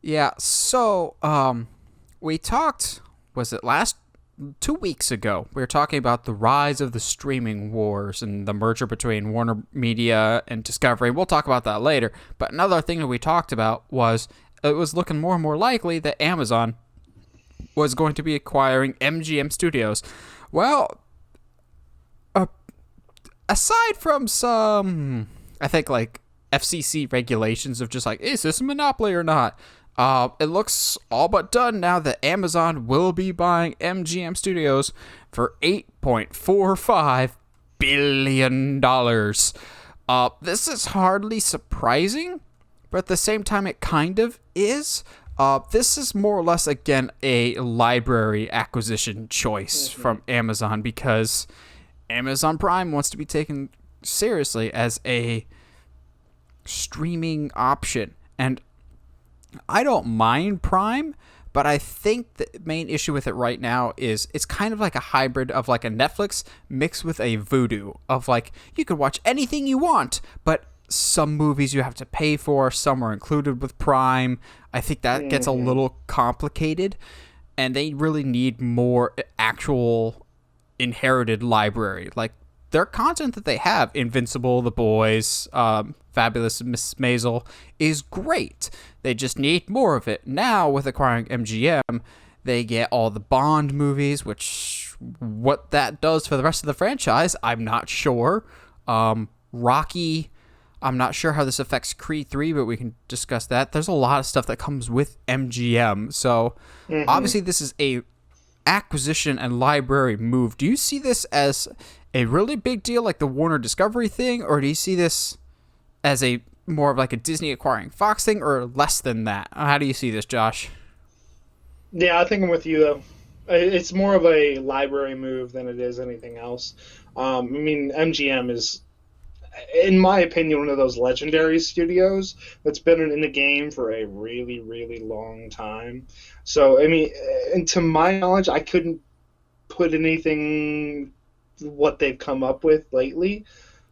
Yeah, so we talked, was it last 2 weeks ago? We were talking about the rise of the streaming wars and the merger between Warner Media and Discovery. We'll talk about that later. But another thing that we talked about was it was looking more and more likely that Amazon was going to be acquiring MGM Studios. Well, uh, aside from some, I think, like FCC regulations of just like, is this a monopoly or not? It looks all but done now that Amazon will be buying MGM Studios for $8.45 billion. This is hardly surprising, but at the same time, it kind of is. This is more or less, again, a library acquisition choice from Amazon because Amazon Prime wants to be taken seriously as a streaming option. And I don't mind Prime, but I think the main issue with it right now is it's kind of like a hybrid of like a Netflix mixed with a Vudu of like you could watch anything you want, but some movies you have to pay for, some are included with Prime. I think that gets a little complicated, and they really need more actual inherited library. Like their content that they have, Invincible, The Boys, Fabulous Miss Maisel, is great. They just need more of it. Now, with acquiring MGM, they get all the Bond movies, which what that does for the rest of the franchise, I'm not sure. Rocky, I'm not sure how this affects Creed 3, but we can discuss that. There's a lot of stuff that comes with MGM. So, obviously, this is a acquisition and library move. Do you see this as a really big deal like the Warner Discovery thing, or do you see this as a more of like a Disney acquiring Fox thing, or less than that? How do you see this, Josh? Yeah, I think I'm with you though. It's more of a library move than it is anything else. I mean, MGM is, in my opinion, one of those legendary studios that's been in the game for a really, really long time. So, I mean, and to my knowledge, I couldn't put anything what they've come up with lately.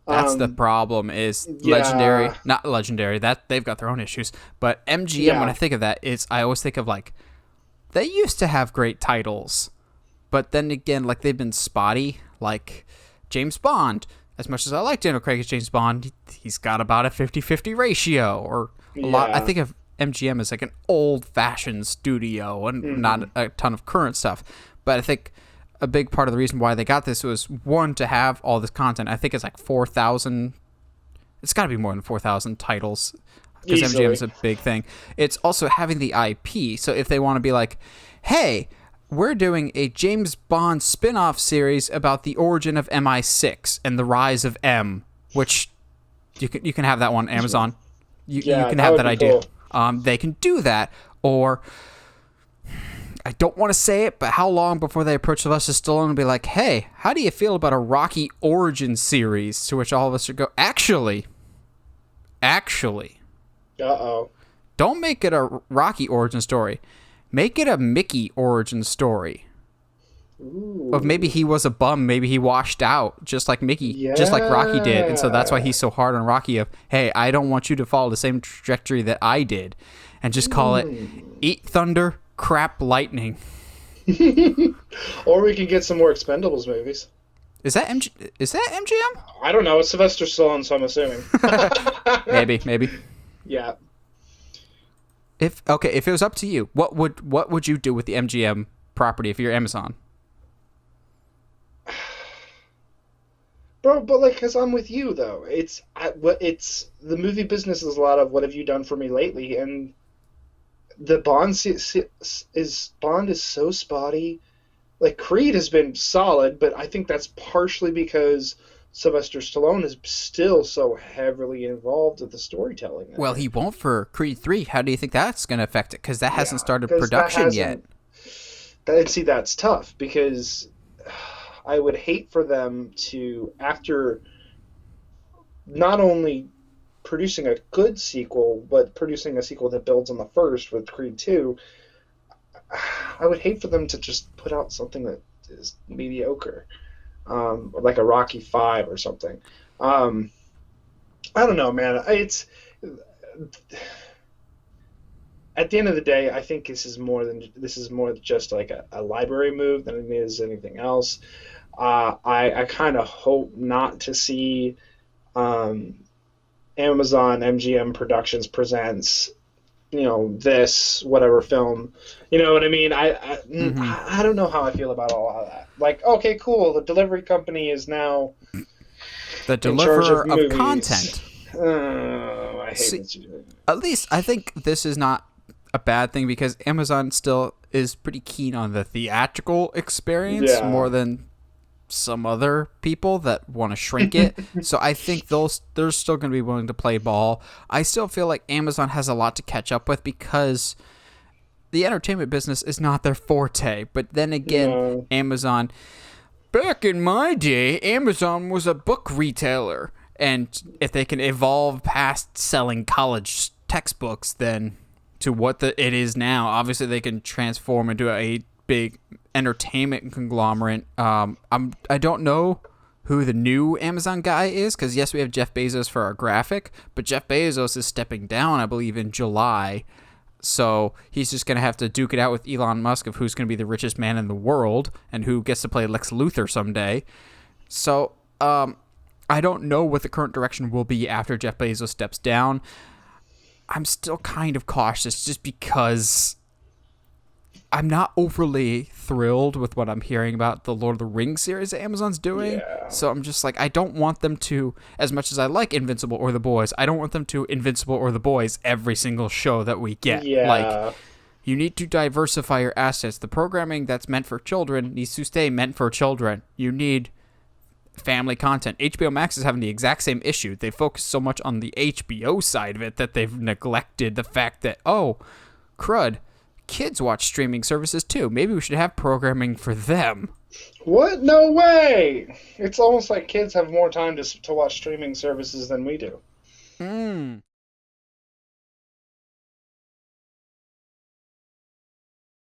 That's the problem is legendary, Yeah, not legendary, that they've got their own issues. But MGM, when I yeah. think of that, is I always think of like they used to have great titles, but then again, like they've been spotty. Like James Bond, as much as I like Daniel Craig as James Bond, he's got about a 50-50 ratio, or a lot. I Yeah. think of MGM as like an old-fashioned studio and not a ton of current stuff. But I think a big part of the reason why they got this was one, to have all this content. I think it's like 4,000. It's got to be more than 4,000 titles because MGM Easily. is a big thing. It's also having the IP. So if they want to be like, hey, we're doing a James Bond spin-off series about the origin of MI6 and the rise of M, which you can have that one, Amazon. You Yeah, can that have would that be idea. cool. They can do that. Or I don't want to say it, but how long before they approach Sylvester Stallone and be like, hey, how do you feel about a Rocky origin series? To which all of us would go, actually, Uh-oh. don't make it a Rocky origin story. Make it a Mickey origin story. Of maybe Ooh. he was a bum, maybe he washed out, just like Mickey, just like Rocky did. And so that's why Yeah. he's so hard on Rocky of, hey, I don't want you to follow the same trajectory that I did. And just call it Eat Thunder, Crap Lightning. Or we could get some more Expendables movies. Is that MGM? I don't know. It's Sylvester Stallone, so I'm assuming. Maybe. Yeah. If it was up to you, what would you do with the MGM property if you're Amazon? Bro, but like, cause I'm with you though. It's the movie business is a lot of what have you done for me lately, and the Bond is so spotty. Like Creed has been solid, but I think that's partially because Sylvester Stallone is still so heavily involved with the storytelling in Well, it. he won't for Creed 3. How do you think that's going to affect it? Because that hasn't Yeah, started because that production yet. hasn't. That, see, that's tough because I would hate for them to, after not only producing a good sequel, but producing a sequel that builds on the first with Creed 2, I would hate for them to just put out something that is mediocre, like a Rocky 5 or something. Um, I don't know, man. It's at the end of the day, I think this is more just like a library move than it is anything else. I kind of hope not to see um, Amazon MGM Productions presents this whatever film. You know what I mean? Mm-hmm. I don't know how I feel about all of that. Like, okay, cool, the delivery company is now The in charge of deliverer of movies. content. I hate See, this. at least I think this is not a bad thing because Amazon still is pretty keen on the theatrical experience Yeah. more than some other people that want to shrink it. So I think they're still going to be willing to play ball. I still feel like Amazon has a lot to catch up with because the entertainment business is not their forte. But then again, No. Amazon, back in my day, Amazon was a book retailer. And if they can evolve past selling college textbooks, then to it is now, obviously they can transform into a big entertainment conglomerate. I don't know who the new Amazon guy is because yes, we have Jeff Bezos for our graphic, but Jeff Bezos is stepping down, I believe, in July. So he's just going to have to duke it out with Elon Musk of who's going to be the richest man in the world and who gets to play Lex Luthor someday. So I don't know what the current direction will be after Jeff Bezos steps down. I'm still kind of cautious just because I'm not overly thrilled with what I'm hearing about the Lord of the Rings series that Amazon's doing. Yeah. So I'm just like, I don't want them to, as much as I like Invincible or The Boys, I don't want them to Invincible or The Boys every single show that we get. Like, Yeah. you need to diversify your assets. The programming that's meant for children needs to stay meant for children. You need family content. HBO Max is having the exact same issue. They focus so much on the HBO side of it that they've neglected the fact that, oh, crud, kids watch streaming services too. Maybe we should have programming for them. What? No way! It's almost like kids have more time to watch streaming services than we do. Mm.